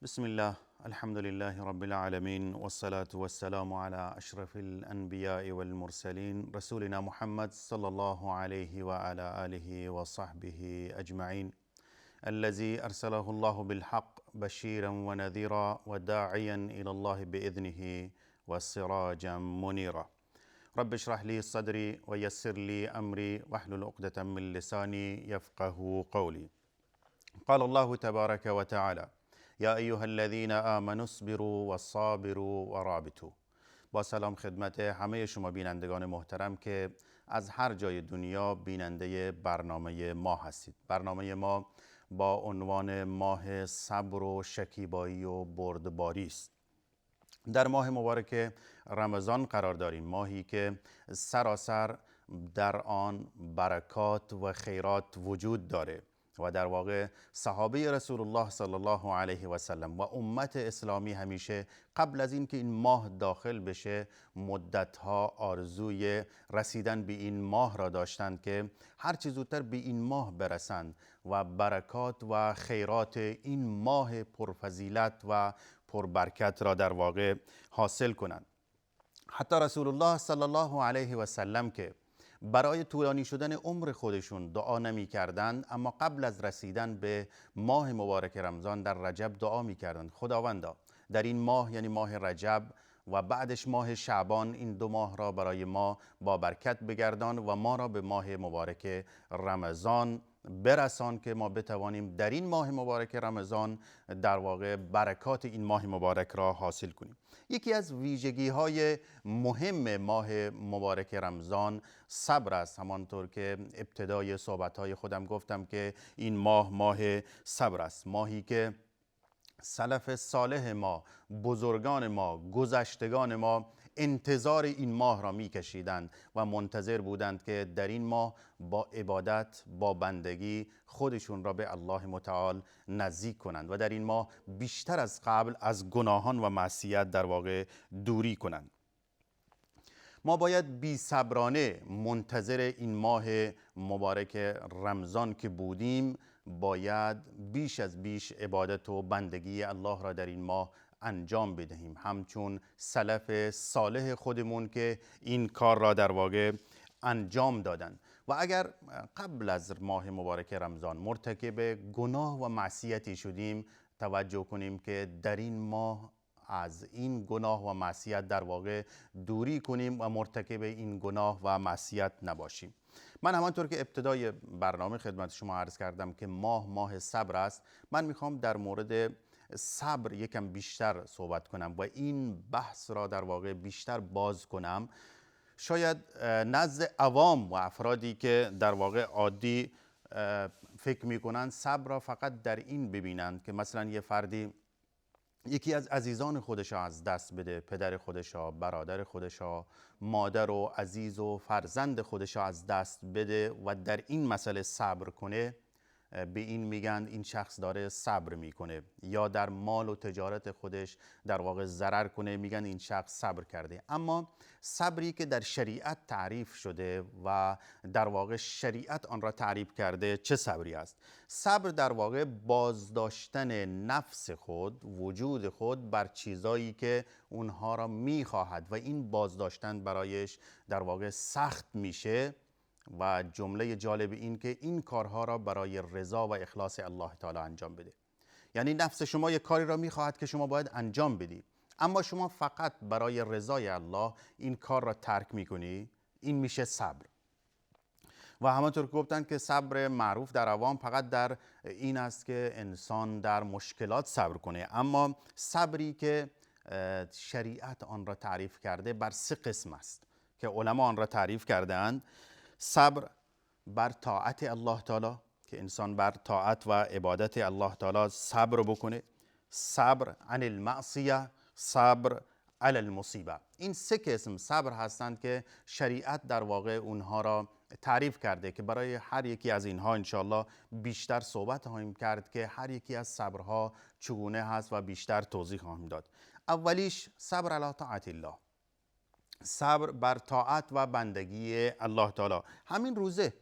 بسم الله الحمد لله رب العالمين والصلاة والسلام على أشرف الأنبياء والمرسلين رسولنا محمد صلى الله عليه وعلى آله وصحبه أجمعين الذي أرسله الله بالحق بشيرا ونذيرا وداعيا إلى الله بإذنه وسراجا منيرا. رب اشرح لي صدري ويسر لي أمري واحلل عقدة من لساني يفقه قولي. قال الله تبارك وتعالى: یا ایها الذین آمنوا اصبروا والصابروا ورابطوا. با سلام خدمت همه شما بینندگان محترم که از هر جای دنیا بیننده برنامه ما هستید. برنامه ما با عنوان ماه صبر و شکیبایی و بردباری است. در ماه مبارک رمضان قرار داریم، ماهی که سراسر در آن برکات و خیرات وجود داره و در واقع صحابه رسول الله صلی الله علیه و سلم و امت اسلامی همیشه قبل از اینکه این ماه داخل بشه مدتها آرزوی رسیدن به این ماه را داشتند که هر چه زودتر به این ماه برسند و برکات و خیرات این ماه پرفضیلت و پربرکت را در واقع حاصل کنند. حتی رسول الله صلی الله علیه و سلم که برای طولانی شدن عمر خودشون دعا نمی کردند، اما قبل از رسیدن به ماه مبارک رمضان در رجب دعا می کردند: خداوندا در این ماه، یعنی ماه رجب و بعدش ماه شعبان، این دو ماه را برای ما با برکت بگردان و ما را به ماه مبارک رمضان برسان که ما بتوانیم در این ماه مبارک رمضان در واقع برکات این ماه مبارک را حاصل کنیم. یکی از ویژگی های مهم ماه مبارک رمضان صبر است. همانطور که ابتدای صحبت های خودم گفتم که این ماه صبر است، ماهی که سلف صالح ما، بزرگان ما، گذشتگان ما انتظار این ماه را می‌کشیدند و منتظر بودند که در این ماه با عبادت، با بندگی خودشون را به الله متعال نزدیک کنند و در این ماه بیشتر از قبل از گناهان و معصیت در واقع دوری کنند. ما باید بی صبرانه منتظر این ماه مبارک رمضان که بودیم، باید بیش از بیش عبادت و بندگی الله را در این ماه انجام بدهیم، همچون سلف صالح خودمون که این کار را در واقع انجام دادن. و اگر قبل از ماه مبارک رمضان مرتکب گناه و معصیتی شدیم، توجه کنیم که در این ماه از این گناه و معصیت در واقع دوری کنیم و مرتکب این گناه و معصیت نباشیم. من همانطور که ابتدای برنامه خدمت شما عرض کردم که ماه صبر است، من میخوام در مورد صبر یکم بیشتر صحبت کنم و این بحث را در واقع بیشتر باز کنم. شاید نزد عوام و افرادی که در واقع عادی فکر میکنن صبر را فقط در این ببینند که مثلا یه فردی یکی از عزیزان خودش را از دست بده، پدر خودش را، برادر خودش را، مادر و عزیز و فرزند خودش را از دست بده و در این مسئله صبر کنه، به این میگن این شخص داره صبر میکنه. یا در مال و تجارت خودش در واقع ضرر کنه، میگن این شخص صبر کرده. اما صبری که در شریعت تعریف شده و در واقع شریعت آن را تعریف کرده چه صبری است؟ صبر در واقع بازداشتن نفس خود، وجود خود بر چیزایی که اونها را میخواهد و این بازداشتن برایش در واقع سخت میشه. و جمله جالب این که این کارها را برای رضا و اخلاص الله تعالی انجام بده. یعنی نفس شما یک کاری را میخواهد که شما باید انجام بدی، اما شما فقط برای رضای الله این کار را ترک میکنی، این میشه صبر. و همانطور که گفتن که صبر معروف در عوام فقط در این است که انسان در مشکلات صبر کنه، اما صبری که شریعت آن را تعریف کرده بر سه قسم است که علما آن را تعریف کردند. صبر بر طاعت الله تعالی که انسان بر طاعت و عبادت الله تعالی صبر بکنه، صبر عن المعصیه، صبر علی المصیبه. این سه قسم صبر هستند که شریعت در واقع اونها را تعریف کرده که برای هر یکی از اینها انشاءالله بیشتر صحبت خواهیم کرد که هر یکی از صبرها چگونه هست و بیشتر توضیح خواهیم داد. اولیش صبر علی طاعت الله، صبر بر طاعت و بندگی الله تعالی. همین روزه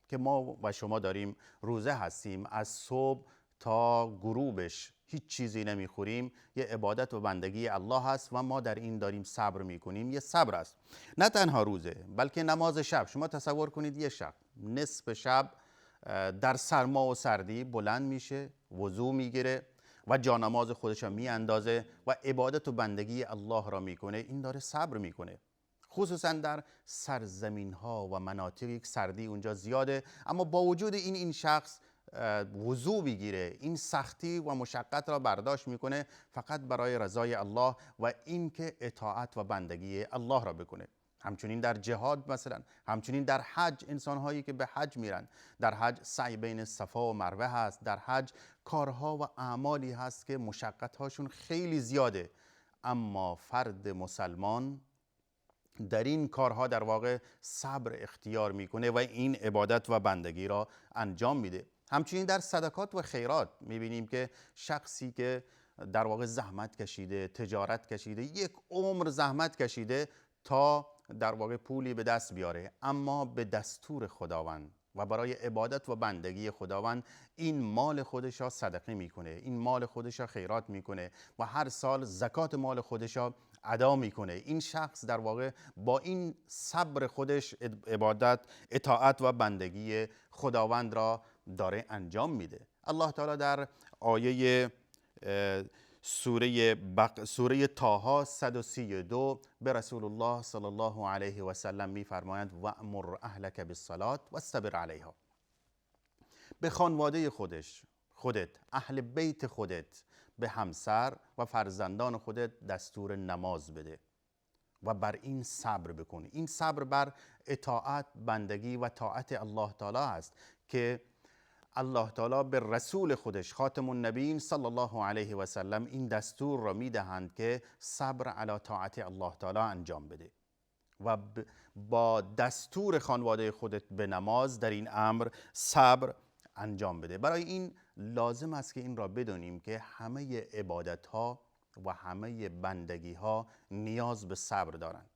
که ما و شما داریم روزه هستیم، از صبح تا غروبش هیچ چیزی نمیخوریم، یه عبادت و بندگی الله هست و ما در این داریم صبر میکنیم. یه صبر است، نه تنها روزه بلکه نماز شب. شما تصور کنید یه شب، نصف شب در سرما و سردی بلند میشه، وضو میگیره و جانماز خودش را میاندازه و عبادت و بندگی الله را میکنه. این داره صبر میکنه. خصوصا در سرزمین ها و مناطقی که سردی اونجا زیاده، اما با وجود این شخص وضو بگیره، این سختی و مشقت را برداشت میکنه فقط برای رضای الله و اینکه اطاعت و بندگی الله را بکنه. همچنین در جهاد مثلا، همچنین در حج، انسان هایی که به حج میرن، در حج سعی بین صفا و مروه هست، در حج کارها و اعمالی هست که مشقت هاشون خیلی زیاده، اما فرد مسلمان در این کارها در واقع صبر اختیار میکنه و این عبادت و بندگی را انجام میده. همچنین در صدقات و خیرات میبینیم که شخصی که در واقع زحمت کشیده، تجارت کشیده، یک عمر زحمت کشیده تا در واقع پولی به دست بیاره، اما به دستور خداوند و برای عبادت و بندگی خداوند این مال خودش را صدقه میکنه، این مال خودش را خیرات میکنه و هر سال زکات مال خودش را ادا میکنه. این شخص در واقع با این صبر خودش عبادت، اطاعت و بندگی خداوند را داره انجام میده. الله تعالی در آیه سوره طه 132 به رسول الله صلی الله علیه و سلم میفرمایند وأمر اهلک بالصلاة واصطبر علیها. به خانواده خودت، اهل بیت خودت، به همسر و فرزندان خودت دستور نماز بده و بر این صبر بکن. این صبر بر اطاعت، بندگی و طاعت الله تعالی است که الله تعالی به رسول خودش خاتم النبیین صلی الله علیه و سلم این دستور را میدهند که صبر علی طاعت الله تعالی انجام بده و با دستور خانواده خودت به نماز در این امر صبر انجام بده. برای این لازم است که این را بدونیم که همه عبادت ها و همه بندگی ها نیاز به صبر دارند.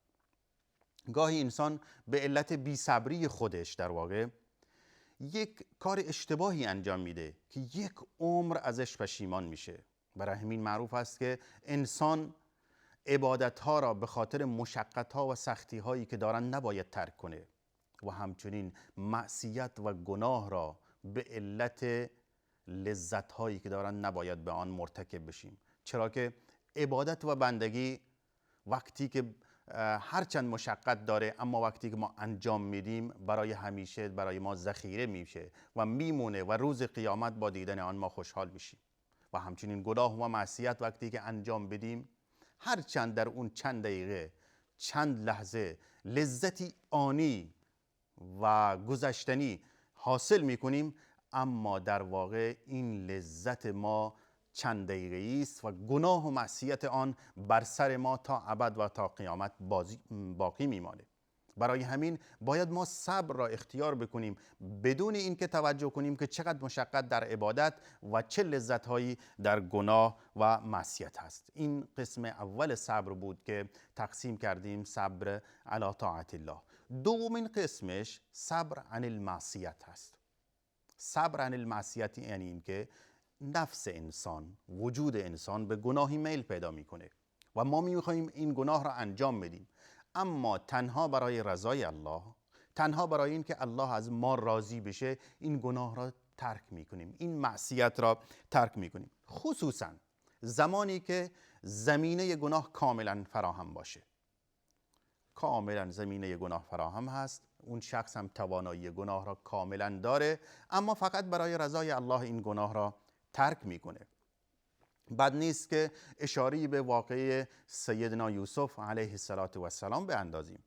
گاهی انسان به علت بی‌صبری خودش در واقع یک کار اشتباهی انجام میده که یک عمر ازش پشیمان میشه. برای همین معروف است که انسان عبادت ها را به خاطر مشقت ها و سختی هایی که دارن نباید ترک کنه و همچنین معصیت و گناه را به علت لذت هایی که دارن نباید به آن مرتکب بشیم، چرا که عبادت و بندگی وقتی که هرچند مشقت داره اما وقتی که ما انجام میدیم برای همیشه برای ما ذخیره میشه و میمونه و روز قیامت با دیدن آن ما خوشحال میشیم. و همچنین گناه و معصیت وقتی که انجام بدیم هرچند در اون چند دقیقه، چند لحظه لذتی آنی و گذشتنی حاصل میکنیم، اما در واقع این لذت ما چند دقیقه‌ای است و گناه و معصیت آن بر سر ما تا ابد و تا قیامت باقی میمانه. برای همین باید ما صبر را اختیار بکنیم بدون اینکه توجه کنیم که چقدر مشقت در عبادت و چه لذت‌هایی در گناه و معصیت هست. این قسم اول صبر بود که تقسیم کردیم، صبر علی طاعت الله. دومین قسمش صبر عن المعصیت هست. صبر عن المعصیت یعنی اینکه نفس انسان، وجود انسان به گناهی میل پیدا میکنه و ما میخوایم این گناه را انجام بدیم، اما تنها برای رضای الله، تنها برای این که الله از ما راضی بشه این گناه را ترک میکنیم، این معصیت را ترک میکنیم. خصوصا زمانی که زمینه گناه کاملا فراهم باشه. کاملا زمینه گناه فراهم هست، اون شخص هم توانایی گناه را کاملا داره، اما فقط برای رضای الله این گناه را ترک میکنه. بد نیست که اشاره به واقعه سیدنا یوسف علیه السلام بیندازیم.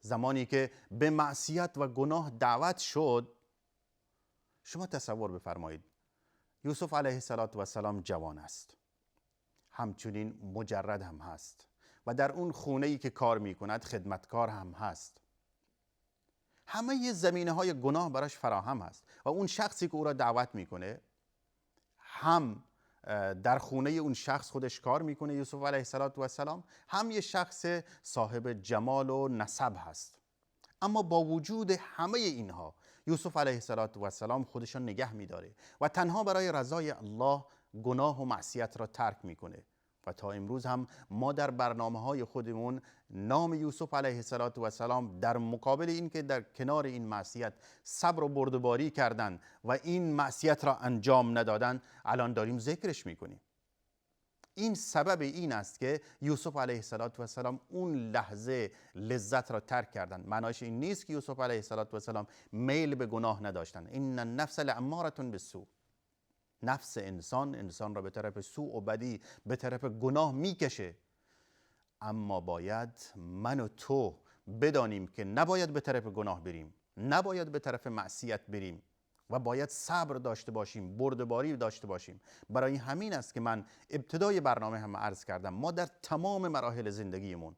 زمانی که به معصیت و گناه دعوت شد، شما تصور بفرمایید یوسف علیه السلام جوان است، همچنین مجرد هم هست و در اون خونه‌ای که کار میکند خدمتکار هم هست. همه زمینه های گناه براش فراهم هست و اون شخصی که او را دعوت میکنه هم در خونه اون شخص خودش کار میکنه، یوسف علیه السلام، هم یه شخص صاحب جمال و نسب هست. اما با وجود همه اینها یوسف علیه السلام خودشان نگه میداره و تنها برای رضای الله گناه و معصیت را ترک میکنه. و تا امروز هم ما در برنامه‌های خودمون نام یوسف علیه السلام در مقابل این که در کنار این معصیت صبر و بردباری کردن و این معصیت را انجام ندادن، الان داریم ذکرش میکنیم. این سبب این است که یوسف علیه السلام اون لحظه لذت را ترک کردن. معنایش این نیست که یوسف علیه السلام میل به گناه نداشتن. این النفس لاماره بالسوء، نفس انسان را به طرف سوء و بدی، به طرف گناه میکشه. اما باید من و تو بدانیم که نباید به طرف گناه بریم، نباید به طرف معصیت بریم و باید صبر داشته باشیم، بردباری داشته باشیم. برای همین است که من ابتدای برنامه هم عرض کردم ما در تمام مراحل زندگیمون،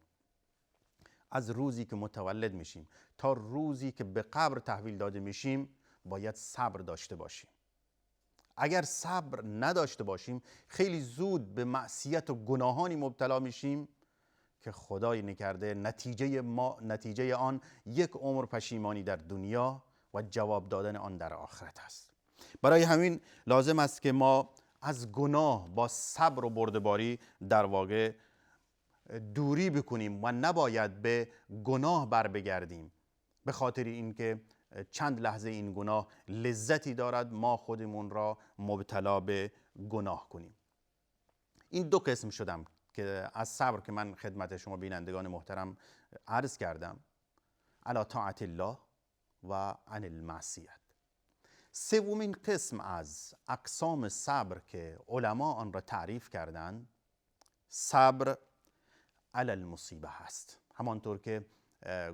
از روزی که متولد میشیم تا روزی که به قبر تحویل داده میشیم، باید صبر داشته باشیم. اگر صبر نداشته باشیم خیلی زود به معصیت و گناهانی مبتلا میشیم که خدای نکرده نتیجه آن یک عمر پشیمانی در دنیا و جواب دادن آن در آخرت است. برای همین لازم است که ما از گناه با صبر و بردباری در واقع دوری بکنیم و نباید به گناه بر بگردیم به خاطر اینکه چند لحظه این گناه لذتی دارد ما خودمون را مبتلا به گناه کنیم. این دو قسم شدم که از صبر که من خدمت شما بینندگان محترم عرض کردم، علی طاعت الله و عن المعصیت. سومین قسم از اقسام صبر که علما آن را تعریف کردند، صبر علی المصیبه هست. همانطور که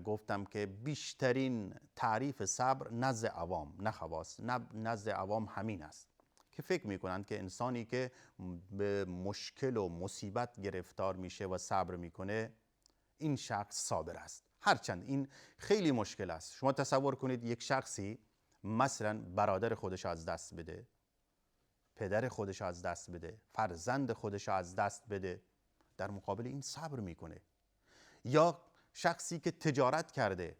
گفتم که بیشترین تعریف صبر نزد عوام، نه خواص، نزد عوام همین است که فکر میکنند که انسانی که به مشکل و مصیبت گرفتار میشه و صبر میکنه، این شخص صابر است. هرچند این خیلی مشکل است. شما تصور کنید یک شخصی مثلا برادر خودش از دست بده، پدر خودش از دست بده، فرزند خودش از دست بده، در مقابل این صبر میکنه. یا شخصی که تجارت کرده،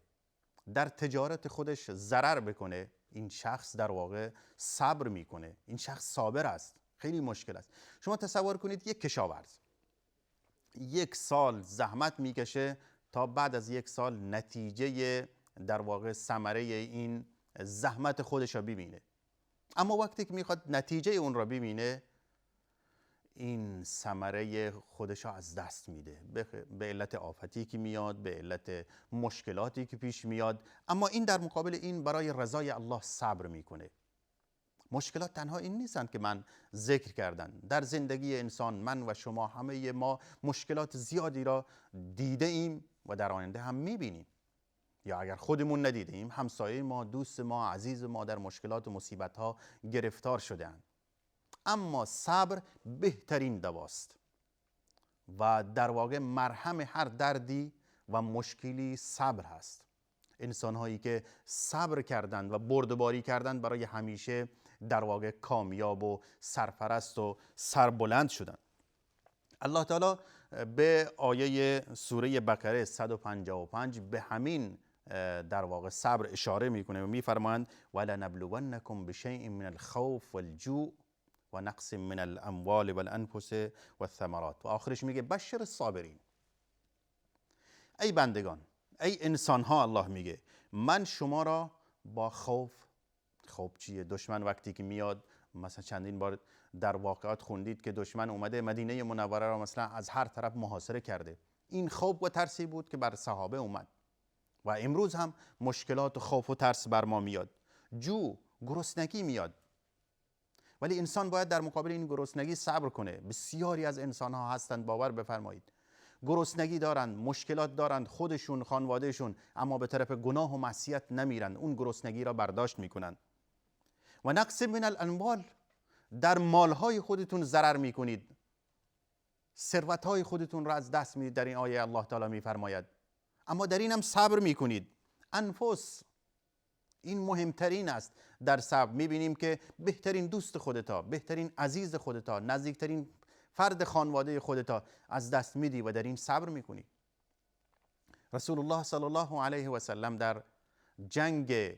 در تجارت خودش ضرر بکنه، این شخص در واقع صبر میکنه، این شخص صابر است. خیلی مشکل است. شما تصور کنید یک کشاورز 1 سال زحمت میکشه تا بعد از 1 سال نتیجه در واقع ثمره این زحمت خودش را ببینه. اما وقتی که میخواد نتیجه اون را ببینه، این ثمره خودش را از دست میده به علت آفتی که میاد، به علت مشکلاتی که پیش میاد. اما این در مقابل این برای رضای الله صبر میکنه. مشکلات تنها این نیستند که من ذکر کردم. در زندگی انسان، من و شما، همه ما مشکلات زیادی را دیده ایم و در آینده هم میبینیم، یا اگر خودمون ندیده ایم، همسایه ما، دوست ما، عزیز ما در مشکلات و مصیبت ها گرفتار شده‌اند. اما صبر بهترین دواست و در واقع مرهم هر دردی و مشکلی صبر هست. انسان هایی که صبر کردند و بردباری کردند برای همیشه در واقع کامیاب و سرپرست و سربلند شدند. الله تعالی به آیه سوره بقره 155 به همین در واقع صبر اشاره میکنه و میفرمایند ولنبلونکم بشیء من الخوف والجوع و نقص من الاموال والانفس والثمرات. و آخرش میگه بشر الصابرین. ای بندگان، ای انسان ها، الله میگه من شما را با خوف چیه؟ دشمن وقتی که میاد، مثلا چندین بار در واقعات خوندید که دشمن اومده مدینه منوره را مثلا از هر طرف محاصره کرده. این خوف و ترسی بود که بر صحابه اومد و امروز هم مشکلات و خوف و ترس بر ما میاد. گرسنگی میاد، ولی انسان باید در مقابل این گرسنگی صبر کنه. بسیاری از انسان ها هستند، باور بفرمایید، گرسنگی دارند، مشکلات دارند، خودشون، خانوادهشون، اما به طرف گناه و معصیت نمیرند، اون گرسنگی را برداشت میکنند. و نقص من الاموال، در مالهای خودتون ضرر میکنید، ثروتهای خودتون را از دست میدید. در این آیه الله تعالی میفرماید اما در این هم صبر میکنید. انفس، این مهمترین است در صبر. میبینیم که بهترین دوست خودتا، بهترین عزیز خودتا، نزدیکترین فرد خانواده خودتا از دست میدی و در این صبر میکنی. رسول الله صلی الله علیه و سلم در جنگ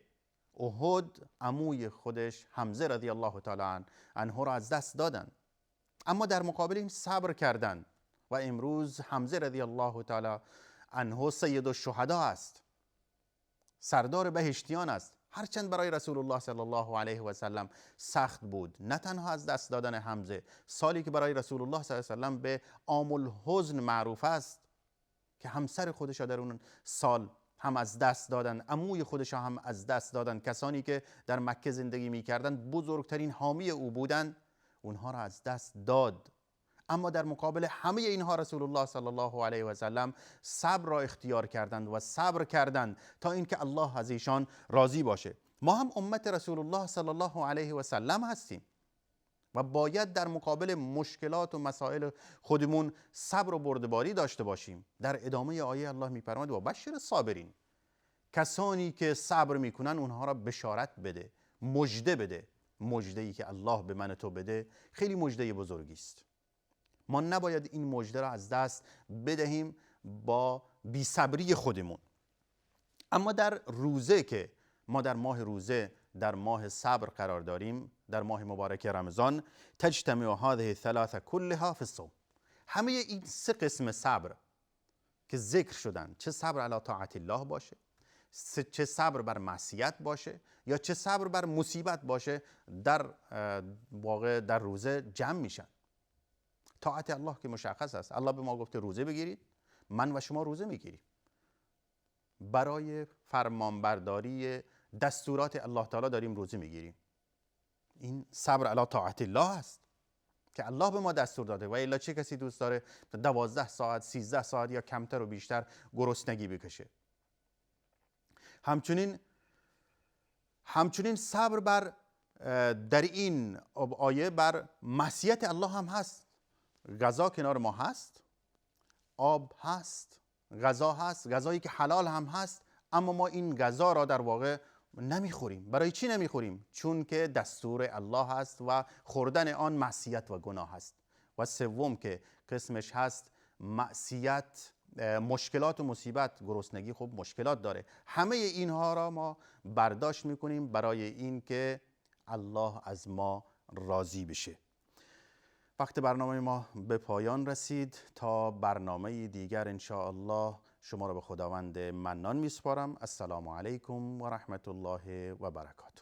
احد عموی خودش حمزه رضی الله تعالی عنه را از دست دادن اما در مقابل این صبر کردن و امروز حمزه رضی الله تعالی عنه سید الشهدا است، سردار بهشتیان است. هرچند برای رسول الله صلی الله علیه و سلم سخت بود، نه تنها از دست دادن حمزه، سالی که برای رسول الله صلی الله علیه و سلم به عام الحزن معروف است که همسر خودش در اون سال هم از دست دادن، عموی خودش هم از دست دادن، کسانی که در مکه زندگی می‌کردند بزرگترین حامی او بودند، اونها را از دست داد. اما در مقابل همه اینها رسول الله صلی الله علیه و سلم صبر را اختیار کردند و صبر کردند تا اینکه الله از ایشان راضی باشه. ما هم امت رسول الله صلی الله علیه و سلم هستیم و باید در مقابل مشکلات و مسائل خودمون صبر و بردباری داشته باشیم. در ادامه آیه الله می‌فرماید و بشر صابرین، کسانی که صبر میکنن اونها را بشارت بده، مژده بده. مژده‌ای که الله به من تو بده خیلی مژده بزرگی است. ما نباید این مژده را از دست بدهیم با بی‌صبری خودمون. اما در روزه که ما در ماه روزه، در ماه صبر قرار داریم، در ماه مبارک رمضان، تجتمع هذه الثلاث كلها في الصوم. همه این سه قسم صبر که ذکر شدن، چه صبر علی طاعت الله باشه، چه صبر بر معصیت باشه، یا چه صبر بر مصیبت باشه، در واقع در روزه جمع میشن. طاعت الله که مشخص است، الله به ما گفته روزه بگیرید، من و شما روزه میگیریم برای فرمانبرداری دستورات الله تعالی داریم روزه میگیریم. این صبر علی طاعت الله است که الله به ما دستور داده. و الا چه کسی دوست داره 12 ساعت 13 ساعت یا کمتر و بیشتر گرسنگی بکشه؟ همچنین صبر بر در این آیه بر معصیت الله هم هست. غذا کنار ما هست، آب هست، غذا هست، غذایی که حلال هم هست، اما ما این غذا را در واقع نمیخوریم. برای چی نمیخوریم؟ چون که دستور الله هست و خوردن آن معصیت و گناه هست. و سوم که قسمش هست معصیت، مشکلات و مصیبت. گرسنگی خب مشکلات داره. همه اینها را ما برداشت میکنیم برای این که الله از ما راضی بشه. وقت برنامه ما به پایان رسید. تا برنامه دیگر ان شاء الله شما را به خداوند منان میسپارم. السلام علیکم و رحمت الله و برکاته.